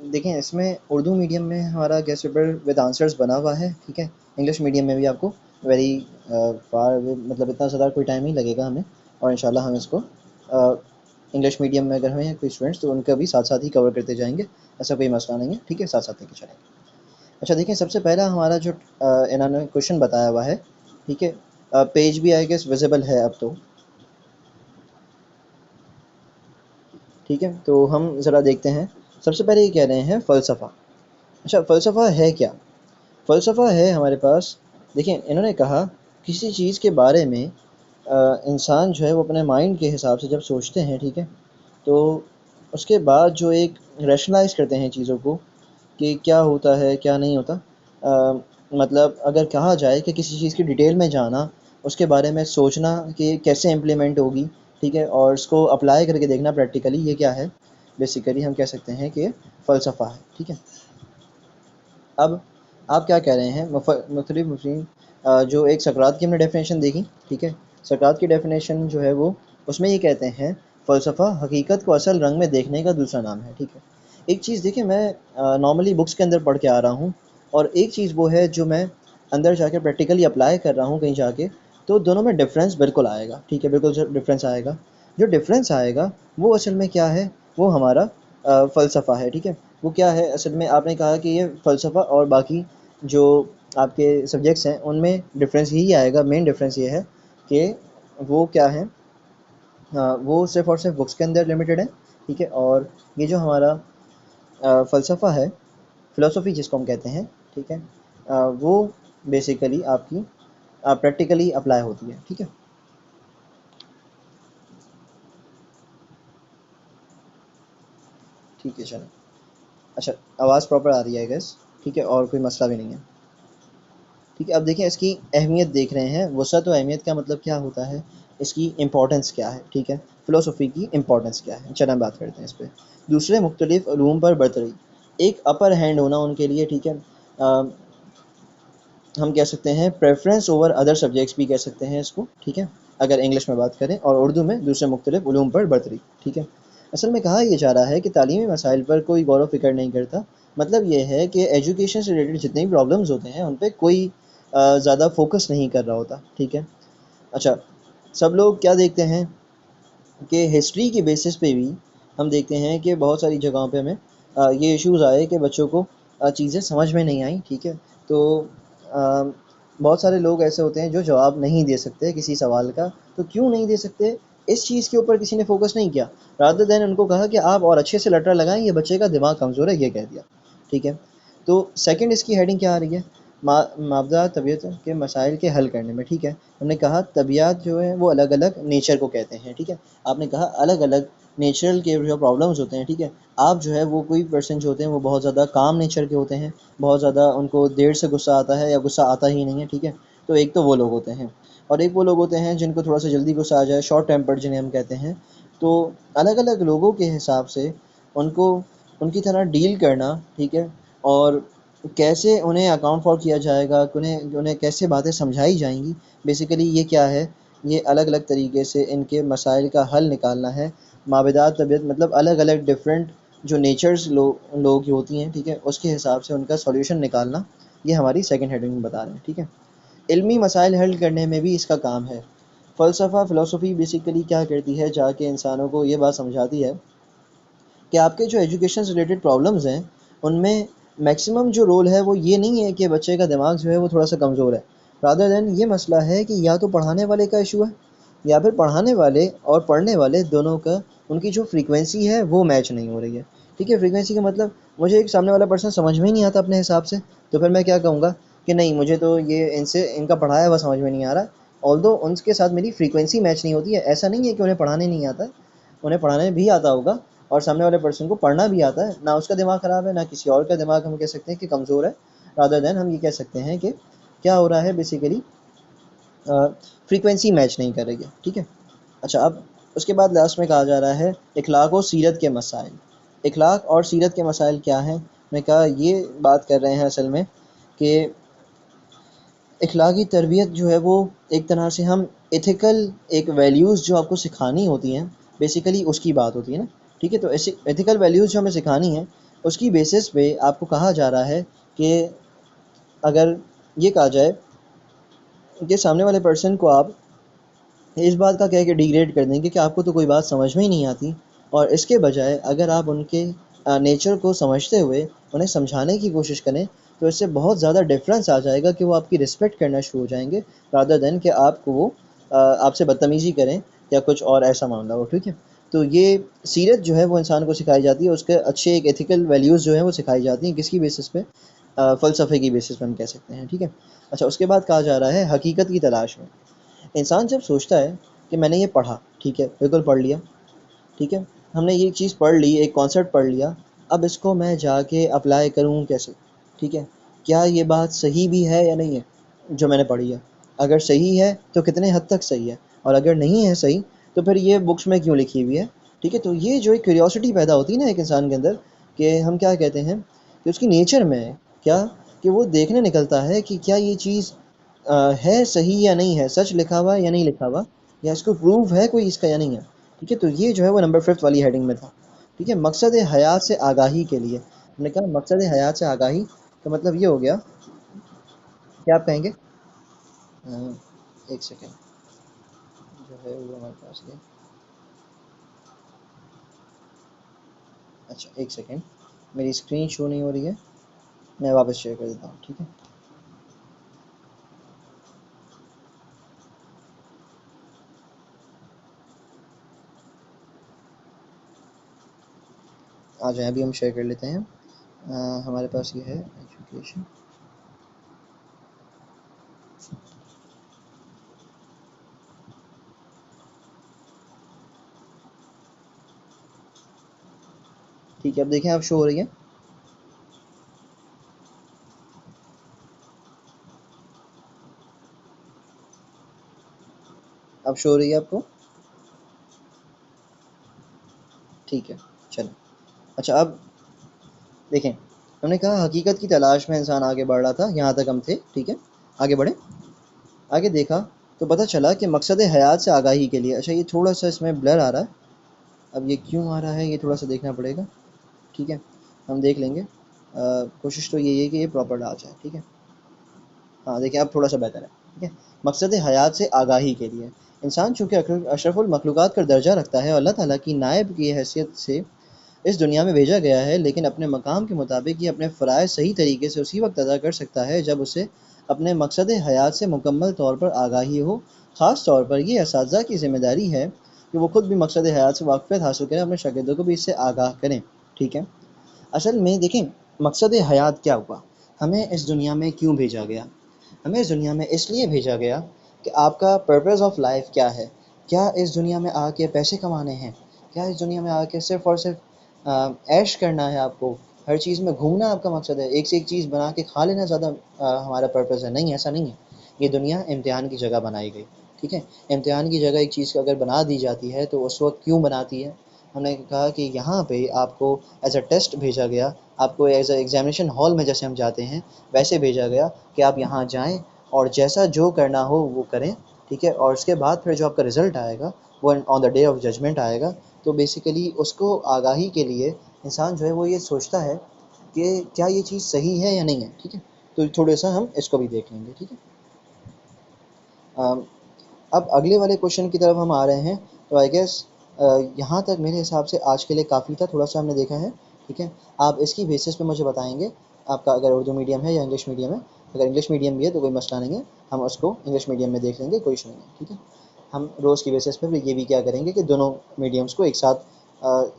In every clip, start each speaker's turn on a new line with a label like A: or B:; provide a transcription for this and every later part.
A: देखें इसमें उर्दू मीडियम में हमारा गेस्ट पेपर विद आंसर्स बना हुआ है, ठीक है। इंग्लिश मीडियम में भी आपको वेरी फार मतलब इतना ज़्यादा कोई टाइम नहीं लगेगा हमें, और इंशाल्लाह हम इसको इंग्लिश मीडियम में अगर हमें कोई स्टूडेंट्स तो उनका भी साथ साथ ही कवर करते जाएंगे, ऐसा कोई मसला नहीं है, ठीक है, साथ साथ लेके चलेंगे। अच्छा देखें, सबसे पहला हमारा जो इन्होंने क्वेश्चन बताया हुआ है, ठीक है। पेज भी आई गेस विजिबल है अब तो, ठीक है। तो हम ज़रा देखते हैं। सबसे पहले ये कह रहे हैं फ़लसफ़ा। अच्छा, फ़लसफ़ा है क्या? फ़लसफ़ा है हमारे पास, देखिए इन्होंने कहा किसी चीज़ के बारे में इंसान जो है वो अपने माइंड के हिसाब से जब सोचते हैं, ठीक है, तो उसके बाद जो एक रैशनलाइज़ करते हैं चीज़ों को कि क्या होता है क्या नहीं होता। मतलब अगर कहा जाए कि किसी चीज़ की डिटेल में जाना, उसके बारे में सोचना कि कैसे इम्प्लीमेंट होगी, ठीक है, और उसको अप्लाई करके देखना प्रैक्टिकली, ये क्या है? बेसिकली हम कह सकते हैं कि फ़लसफ़ा है, ठीक है। अब आप क्या कह रहे हैं, मुख्तलिफ मुफ़स्सिरीन जो एक सकरात की हमने डेफिनेशन देखी, ठीक है। सकरात की डेफिनेशन जो है वो, उसमें ये कहते हैं फ़लसफ़ा हकीकत को असल रंग में देखने का दूसरा नाम है, ठीक है। एक चीज़ देखिए, मैं नॉर्मली बुक्स के अंदर पढ़ के आ रहा हूँ, और एक चीज़ वो है जो मैं अंदर जाके प्रैक्टिकली अप्लाई कर रहा हूँ कहीं जाके, तो दोनों में डिफरेंस बिल्कुल आएगा, ठीक है, बिल्कुल डिफरेंस आएगा। जो डिफरेंस आएगा वो असल में क्या है, वो हमारा फ़लसफ़ा है, ठीक है। वो क्या है असल में, आपने कहा कि ये फ़लसफ़ा और बाकी जो आपके सब्जेक्ट्स हैं उनमें डिफरेंस यही आएगा। मेन डिफरेंस ये है कि वो क्या है, वो सिर्फ़ और सिर्फ बुक्स के अंदर लिमिटेड है, ठीक है। और ये जो हमारा फ़लसफ़ा है, फ़िलासफ़ी जिसको हम कहते हैं, ठीक है, वो बेसिकली आपकी प्रैक्टिकली अप्लाई होती है, ठीक है। ठीक है, चलें। अच्छा, आवाज़ प्रॉपर आ रही है आई गेस, ठीक है, और कोई मसला भी नहीं है, ठीक है। अब देखिए इसकी अहमियत देख रहे हैं, वसअत व अहमियत का मतलब क्या होता है, इसकी इम्पोर्टेंस क्या है, ठीक है, फ़िलासफ़ी की इम्पोर्टेंस क्या है, चलें बात करते हैं इस पे। दूसरे मुख्तलिफ़ उलूम पर बरतरी, एक अपर हैंड होना उनके लिए, ठीक है। हम कह सकते हैं प्रेफ़रेंस ओवर अदर सब्जेक्ट्स भी कह सकते हैं इसको, ठीक है, अगर इंग्लिश में बात करें, और उर्दू में दूसरे मुख्तलिफ़ उलूम पर बरतरी, ठीक है। असल में कहा ये जा रहा है कि तालीमी मसाइल पर कोई गौर व फ़िक्र नहीं करता। मतलब ये है कि एजुकेशन से रिलेटेड जितने भी प्रॉब्लम्स होते हैं उन पे कोई ज़्यादा फ़ोकस नहीं कर रहा होता, ठीक है। अच्छा, सब लोग क्या देखते हैं कि हिस्ट्री के बेसिस पे भी हम देखते हैं कि बहुत सारी जगहों पे हमें ये इश्यूज़ आए कि बच्चों को चीज़ें समझ में नहीं आई, ठीक है। तो अ, बहुत सारे लोग ऐसे होते हैं जो जवाब नहीं दे सकते किसी सवाल का, तो क्यों नहीं दे सकते? इस चीज़ के ऊपर किसी ने फ़ोकस नहीं किया। रादर देन उनको कहा कि आप और अच्छे से लेटर लगाएँ, ये बच्चे का दिमाग कमज़ोर है, ये कह दिया, ठीक है। तो सेकंड इसकी हेडिंग क्या आ रही है? मावदा तबीयत के मसाइल के हल करने में, ठीक है। हमने कहा तबीयत जो है वो अलग-अलग नेचर को कहते हैं, ठीक है। आपने कहा अलग-अलग नेचुरल के जो प्रॉब्लम्स होते हैं, ठीक है। आप जो है वो कोई पर्सन जो होते हैं वो बहुत ज़्यादा काम नेचर के होते हैं, बहुत ज़्यादा उनको देर से गुस्सा आता है या गुस्सा आता ही नहीं है, ठीक है। तो एक तो वो लोग होते हैं, और एक वो लोग होते हैं जिनको थोड़ा सा जल्दी गुस्सा आ जाए, शॉर्ट टेम्पर्ड जिन्हें हम कहते हैं। तो अलग-अलग लोगों के हिसाब से उनको उनकी तरह डील करना, ठीक है, और कैसे उन्हें अकाउंट फ़ॉर किया जाएगा, उन्हें उन्हें कैसे बातें समझाई जाएँगी, बेसिकली ये क्या है, ये अलग-अलग तरीके से इनके मसाइल का हल निकालना है। माबेदात तबीयत मतलब अलग-अलग डिफरेंट जो नेचर्स लोगों की होती हैं, ठीक है, उसके हिसाब से उनका सॉल्यूशन निकालना, ये हमारी सेकंड हेडिंग में बता रहे हैं, ठीक है। इल्मी मसाइल हल करने में भी इसका काम है। फ़लसफ़ा फ़िलासफ़ी बेसिकली क्या करती है, जाके इंसानों को ये बात समझाती है कि आपके जो एजुकेशन से रिलेटेड प्रॉब्लम्स हैं, उनमें मैक्सिमम जो रोल है वो ये नहीं है कि बच्चे का दिमाग जो है वो थोड़ा-सा कमज़ोर है। रादर देन ये मसला है कि या तो पढ़ाने वाले का इश्यू है, या फिर पढ़ाने वाले और पढ़ने वाले दोनों का उनकी जो फ्रीक्वेंसी है वो मैच नहीं हो रही है, ठीक है। फ्रीक्वेंसी का मतलब मुझे एक सामने वाला पर्सन समझ में ही नहीं आता अपने हिसाब से, तो फिर मैं क्या कहूँगा कि नहीं, मुझे तो ये इनसे इनका पढ़ाया हुआ समझ में नहीं आ रहा, ऑल्दो उनके साथ मेरी फ्रीक्वेंसी मैच नहीं होती है। ऐसा नहीं है कि उन्हें पढ़ाने नहीं आता है, उन्हें पढ़ाने भी आता होगा, और सामने वाले पर्सन को पढ़ना भी आता है। ना उसका दिमाग ख़राब है, ना किसी और का दिमाग हम कह सकते हैं कि कमज़ोर है। रादर देन हम ये कह सकते हैं कि क्या हो रहा है बेसिकली, फ्रीक्वेंसी मैच नहीं कर रही है, ठीक है। अच्छा, अब उसके बाद लास्ट में कहा जा रहा है इखलाक और सीरत के मसाइल। इखलाक और सीरत के मसाइल क्या हैं? मैं कहा ये बात कर रहे हैं असल में कि इखलाकी तरबियत जो है वो एक तरह से हम एथिकल एक वैल्यूज़ जो आपको सिखानी होती हैं, बेसिकली उसकी बात होती है ना, ठीक है। तो ऐसे एथिकल वैल्यूज़ जो हमें सिखानी है, उसकी बेसिस पे आपको कहा जा रहा है कि अगर ये कहा जाए कि सामने वाले पर्सन को आप इस बात का कह के डिग्रेड कर देंगे कि आपको तो कोई बात समझ में ही नहीं आती, और इसके बजाय अगर आप उनके नेचर को समझते हुए उन्हें समझाने की कोशिश करें, तो इससे बहुत ज़्यादा डिफरेंस आ जाएगा कि वो आपकी रिस्पेक्ट करना शुरू हो जाएंगे, रादर देन कि आपको वो आपसे बदतमीज़ी करें या कुछ और ऐसा मामला हो, ठीक है। तो ये सीरत जो है वो इंसान को सिखाई जाती है, उसके अच्छे एक एथिकल वैल्यूज़ जो है वो सिखाई जाती हैं, किसकी बेसिस पे, फ़लसफ़े की बेसिस पे हम कह सकते हैं, ठीक है। अच्छा, उसके बाद कहा जा रहा है हकीकत की तलाश में। इंसान जब सोचता है कि मैंने ये पढ़ा, ठीक है, बिल्कुल पढ़ लिया, ठीक है, हमने ये चीज़ पढ़ ली, एक कॉन्सेप्ट पढ़ लिया, अब इसको मैं जाके अप्लाई करूँ कैसे, ठीक है, क्या ये बात सही भी है या नहीं है जो मैंने पढ़ी है, अगर सही है तो कितने हद तक सही है, और अगर नहीं है सही तो फिर ये बुक्स में क्यों लिखी हुई है, ठीक है। तो ये जो एक क्यूरियोसिटी पैदा होती है ना एक इंसान के अंदर, कि हम क्या कहते हैं कि उसकी नेचर में है क्या, कि वो देखने निकलता है कि क्या ये चीज़ है सही या नहीं है, सच लिखा हुआ है या नहीं लिखा हुआ, या इसको प्रूव है कोई इसका या नहीं है, ठीक है। तो ये जो है वो नंबर 5 वाली हेडिंग में था, ठीक है। मकसद हयात से आगाही के लिए, हमने कहा मकसद हयात से आगाही, तो मतलब ये हो गया, क्या आप कहेंगे? एक सेकेंड, जो है वो हमारे पास ये, अच्छा एक सेकेंड, मेरी स्क्रीन शो नहीं हो रही है, मैं वापस शेयर कर देता हूँ, ठीक है। आ जाए, अभी हम शेयर कर लेते हैं। हमारे पास ये है एजुकेशन, ठीक है, अब देखें, अब शो हो रही है, अब शो हो रही है आपको, ठीक है, चलो। अच्छा, अब देखें, हमने कहा हकीकत की तलाश में इंसान आगे बढ़ रहा था, यहाँ तक हम थे, ठीक है। आगे बढ़े, आगे देखा तो पता चला कि मकसद हयात से आगाही के लिए, अच्छा ये थोड़ा सा इसमें ब्लर आ रहा है, अब ये क्यों आ रहा है ये थोड़ा सा देखना पड़ेगा, ठीक है, हम देख लेंगे। कोशिश तो यही है कि ये प्रॉपर आ जाए, ठीक है। हाँ देखिए, अब थोड़ा सा बेहतर है, ठीक है। मकसद हयात से आगाही के लिए, इंसान चूँकि अशरफुल मखलूक़ात का दर्जा रखता है और अल्लाह ताला की नायब की हैसियत से इस दुनिया में भेजा गया है, लेकिन अपने मकाम के मुताबिक ये अपने फ़राइज़ सही तरीके से उसी वक्त अदा कर सकता है जब उसे अपने मकसद हयात से मुकम्मल तौर पर आगाही हो। ख़ास तौर पर ये असातिज़ा की ज़िम्मेदारी है कि वो खुद भी मकसद हयात से वाक़फ़ियत हासिल करें, अपने शागिर्दों को भी इससे आगाह करें, ठीक है। असल में देखें, मकसद हयात क्या हुआ, हमें इस दुनिया में क्यों भेजा गया, हमें इस दुनिया में इसलिए भेजा गया कि आपका पर्पज़ ऑफ लाइफ क्या है, क्या इस दुनिया में आके पैसे कमाने हैं, क्या इस दुनिया में आके सिर्फ़ और सिर्फ ऐश करना है, आपको हर चीज़ में घूमना आपका मकसद है, एक से एक चीज़ बना के खा लेना ज़्यादा हमारा पर्पज़ है, नहीं ऐसा नहीं है। ये दुनिया इम्तिहान की जगह बनाई गई, ठीक है। इम्तिहान की जगह एक चीज़ अगर बना दी जाती है तो उस वक्त क्यों बनाती है, हमने कहा कि यहाँ पे आपको एज अ टेस्ट भेजा गया, आपको एज अ एग्जामिनेशन हॉल में जैसे हम जाते हैं वैसे भेजा गया कि आप यहाँ जाएं और जैसा जो करना हो वो करें, ठीक है। और उसके बाद फिर जो आपका रिज़ल्ट आएगा वो on the day of judgement आएगा। तो बेसिकली उसको आगाही के लिए इंसान जो है वो ये सोचता है कि क्या ये चीज़ सही है या नहीं है, ठीक है। तो थोड़ा सा हम इसको भी देख लेंगे, ठीक है। अम, अब अगले वाले क्वेश्चन की तरफ हम आ रहे हैं, तो आई गेस यहाँ तक मेरे हिसाब से आज के लिए काफ़ी था, थोड़ा सा हमने देखा है, ठीक है। आप इसकी बेसिस पे मुझे बताएंगे आपका अगर उर्दू मीडियम है या इंग्लिश मीडियम है, अगर इंग्लिश मीडियम भी है तो कोई मसला नहीं है, हम उसको इंग्लिश मीडियम में देख लेंगे, कोई इशू नहीं है, ठीक है। हम रोज़ की बेसिस पे ये भी क्या करेंगे कि दोनों मीडियम्स को एक साथ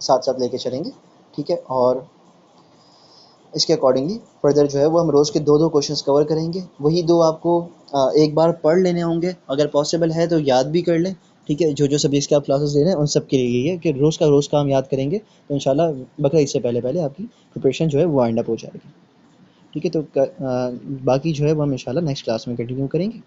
A: साथ साथ लेके चलेंगे, ठीक है। और इसके अकॉर्डिंगली फर्दर जो है वो हम रोज़ के दो दो क्वेश्चंस कवर करेंगे, वही दो आपको एक बार पढ़ लेने होंगे, अगर पॉसिबल है तो याद भी कर लें, ठीक है। जो जो सब्जेक्ट्स के आप क्लासेस ले रहे हैं उन सब के लिए यही है कि रोज़ का हम याद करेंगे, तो इंशाल्लाह बकरीद से पहले पहले आपकी प्रिपरेशन जो है वो वाइंड अप हो जाएगी, ठीक है। तो बाकी जो है वो हम इंशाल्लाह नेक्स्ट क्लास में कंटिन्यू करेंगे।